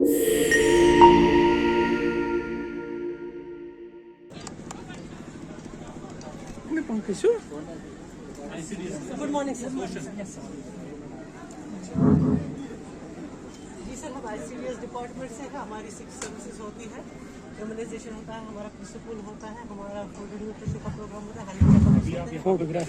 Good morning sir. Yes sir. जी sir, हम ICDS department से है। हमारी 6 सर्विसेज होती है। इम्यूनाइजेशन होता है, हमारा प्रिंसिपल होता है, हमारा फूड न्यूट्रिशन का प्रोग्राम होता है, हेल्थ फोटोग्राफ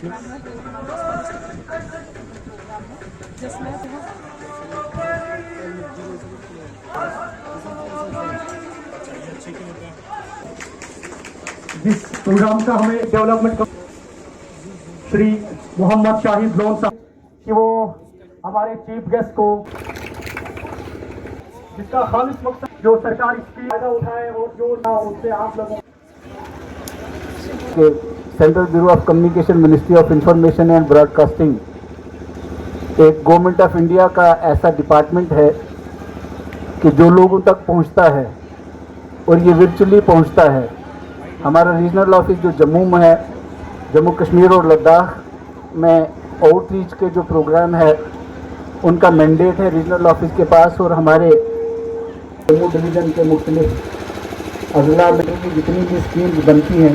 जिस प्रोग्राम का हमें डेवलपमेंट श्री मोहम्मद शाहिद लोन साहब कि वो हमारे चीफ गेस्ट को जिसका खालिस मकसद जो सरकारी स्कीम फायदा उठाए और जो ना उससे आप लोगों के central bureau of communication, ministry of information and broadcasting एक गवर्नमेंट ऑफ इंडिया का ऐसा डिपार्टमेंट है कि जो लोगों तक पहुंचता है और ये वर्चुअली पहुंचता है। हमारा रीजनल ऑफिस जो जम्मू में है, जम्मू कश्मीर और लद्दाख में आउटरीच के जो प्रोग्राम है उनका मैंडेट है रीजनल ऑफिस के पास। और हमारे जम्मू डिवीज़न के मुख्तलिफ अजला में जितनी भी स्कीम्स बनती हैं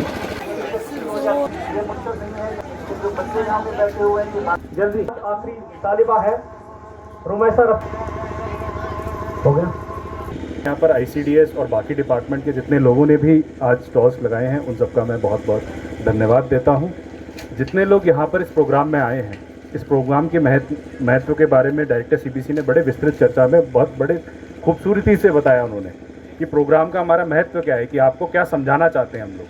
जो बच्चे यहाँ पे बैठे हुए हैं जल्दी आखिरी तालिबा है रुमैसा हो गया। यहाँ पर ICDS और बाकी डिपार्टमेंट के जितने लोगों ने भी आज स्टॉल्स लगाए हैं उन सबका मैं बहुत बहुत धन्यवाद देता हूँ। जितने लोग यहाँ पर इस प्रोग्राम में आए हैं, इस प्रोग्राम के महत्व के बारे में डायरेक्टर CBC ने बड़े विस्तृत चर्चा में बहुत बड़े खूबसूरती से बताया उन्होंने कि प्रोग्राम का हमारा महत्व क्या है, कि आपको क्या समझाना चाहते हैं हम लोग।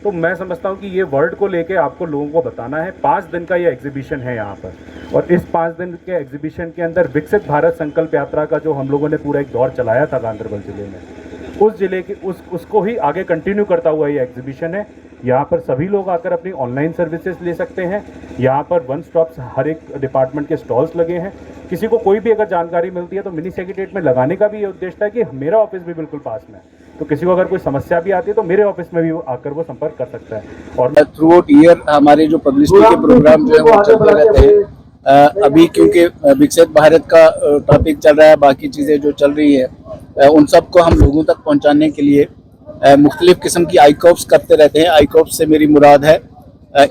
तो मैं समझता हूँ कि ये वर्ड को लेके आपको लोगों को बताना है। 5 दिन का ये एग्जीबिशन है यहाँ पर, और इस 5 दिन के एग्जीबिशन के अंदर विकसित भारत संकल्प यात्रा का जो हम लोगों ने पूरा एक दौर चलाया था गांधरबल ज़िले में, उस ज़िले के उसको ही आगे कंटिन्यू करता हुआ ये एग्जीबिशन है। यहाँ पर सभी लोग आकर अपनी ऑनलाइन सर्विसेज ले सकते हैं। यहाँ पर वन स्टॉप्स हर एक डिपार्टमेंट के स्टॉल्स लगे हैं। किसी को कोई भी अगर जानकारी मिलती है तो मिनी सेक्रेटेरिएट में लगाने का भी ये उद्देश्य है कि मेरा ऑफिस भी बिल्कुल पास में है, तो किसी को अगर कोई समस्या भी आती है तो मेरे ऑफिस में भी आकर वो संपर्क कर सकता है। और थ्रू आउट ईयर हमारे जो पब्लिसिटी के प्रोग्राम जो है वो चलते रहते हैं। अभी क्योंकि विकसित भारत का टॉपिक चल रहा है, बाकी चीज़ें जो चल रही है उन सबको हम लोगों तक पहुंचाने के लिए मुख्तलिफ किस्म की आईकॉप्स करते रहते हैं। आईकॉप्स से मेरी मुराद है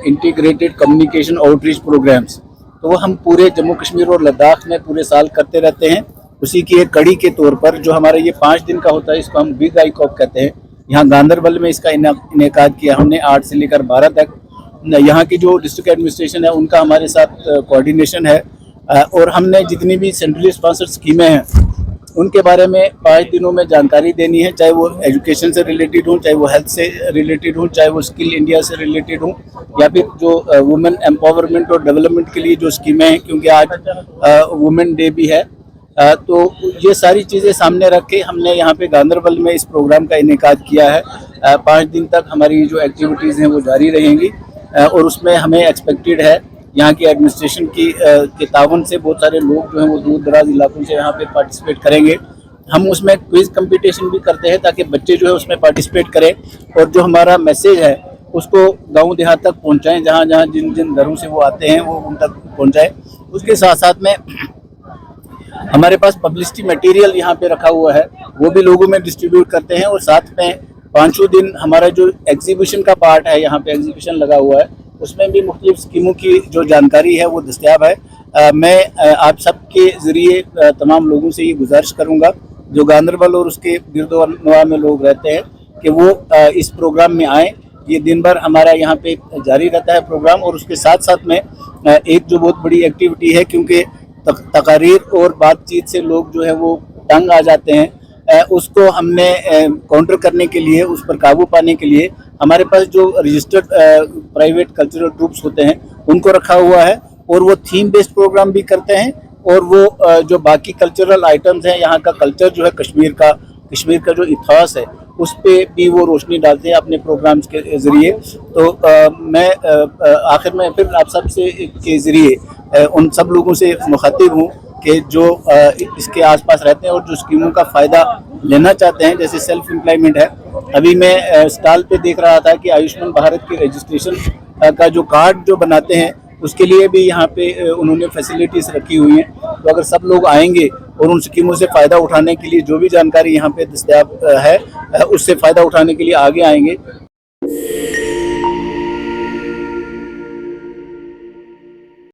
इंटीग्रेटेड कम्युनिकेशन आउटरीच प्रोग्राम्स। तो वो हम पूरे जम्मू कश्मीर और लद्दाख में पूरे साल करते रहते हैं। उसी की एक कड़ी के तौर पर जो हमारा ये 5 दिन का होता है, इसको हम बिग आईकॉप कहते हैं। यहाँ गांधरबल में इसका इनेकाद किया हमने 8 से लेकर 12 तक। यहाँ की जो डिस्ट्रिक्ट एडमिनिस्ट्रेशन है उनका हमारे साथ कोऑर्डिनेशन है, और हमने जितनी भी सेंट्रली स्पॉन्सर्ड स्कीमें हैं उनके बारे में 5 दिनों में जानकारी देनी है, चाहे वो एजुकेशन से रिलेटेड हो, चाहे वो हेल्थ से रिलेटेड हो, चाहे वो स्किल इंडिया से रिलेटेड हो, या फिर जो वुमेन एम्पावरमेंट और डेवलपमेंट के लिए जो स्कीमें हैं, क्योंकि आज वुमेन डे भी है। तो ये सारी चीज़ें सामने रख के हमने यहाँ पे गांधरबल में इस प्रोग्राम का इनेकाद किया है। 5 दिन तक हमारी जो एक्टिविटीज़ हैं वो जारी रहेंगी, और उसमें हमें एक्सपेक्टेड है यहाँ की एडमिनिस्ट्रेशन के तावन से बहुत सारे लोग जो हैं वो दूर दराज इलाकों से यहाँ पे पार्टिसिपेट करेंगे। हम उसमें क्विज कंपटीशन भी करते हैं ताकि बच्चे जो है उसमें पार्टिसिपेट करें, और जो हमारा मैसेज है उसको गाँव देहात तक पहुँचाएँ, जहाँ जहाँ जिन जिन घरों से वो आते हैं वो उन तक पहुँचाएँ। उसके साथ साथ में हमारे पास पब्लिसिटी मटेरियल यहाँ पे रखा हुआ है, वो भी लोगों में डिस्ट्रीब्यूट करते हैं। और साथ में 5 दिन हमारा जो एग्जीबिशन का पार्ट है, यहाँ पे एग्जीबिशन लगा हुआ है, उसमें भी मुख्तलिफ स्कीमों की जो जानकारी है वो दस्तयाब है। मैं आप सबके ज़रिए तमाम लोगों से ये गुजारिश करूँगा जो गांधरबल और उसके गिरदोनवा में लोग रहते हैं कि वो इस प्रोग्राम में आएँ। ये दिन भर हमारा यहाँ पे जारी रहता है प्रोग्राम, और उसके साथ साथ में एक जो बहुत बड़ी एक्टिविटी है, क्योंकि तकारीर और बातचीत से लोग जो है वो तंग आ जाते हैं, उसको हमने काउंटर करने के लिए, उस पर काबू पाने के लिए हमारे पास जो रजिस्टर्ड प्राइवेट कल्चरल ग्रुप्स होते हैं उनको रखा हुआ है, और वो थीम बेस्ड प्रोग्राम भी करते हैं। और वो जो बाकी कल्चरल आइटम्स हैं, यहाँ का कल्चर जो है कश्मीर का जो इतिहास है उस पर भी वो रोशनी डालते हैं अपने प्रोग्राम्स के ज़रिए। तो मैं आखिर में फिर आप सब से के ज़रिए उन सब लोगों से मुखातिब हूँ कि जो इसके आसपास रहते हैं और जो स्कीमों का फ़ायदा लेना चाहते हैं, जैसे सेल्फ एम्प्लॉयमेंट है। अभी मैं स्टॉल पे देख रहा था कि आयुष्मान भारत की रजिस्ट्रेशन का जो कार्ड जो बनाते हैं उसके लिए भी यहाँ पे उन्होंने फैसिलिटीज़ रखी हुई हैं। तो अगर सब लोग आएंगे और उन स्कीमों से फ़ायदा उठाने के लिए जो भी जानकारी यहाँ पे दस्तयाब है उससे फ़ायदा उठाने के लिए आगे आएंगे।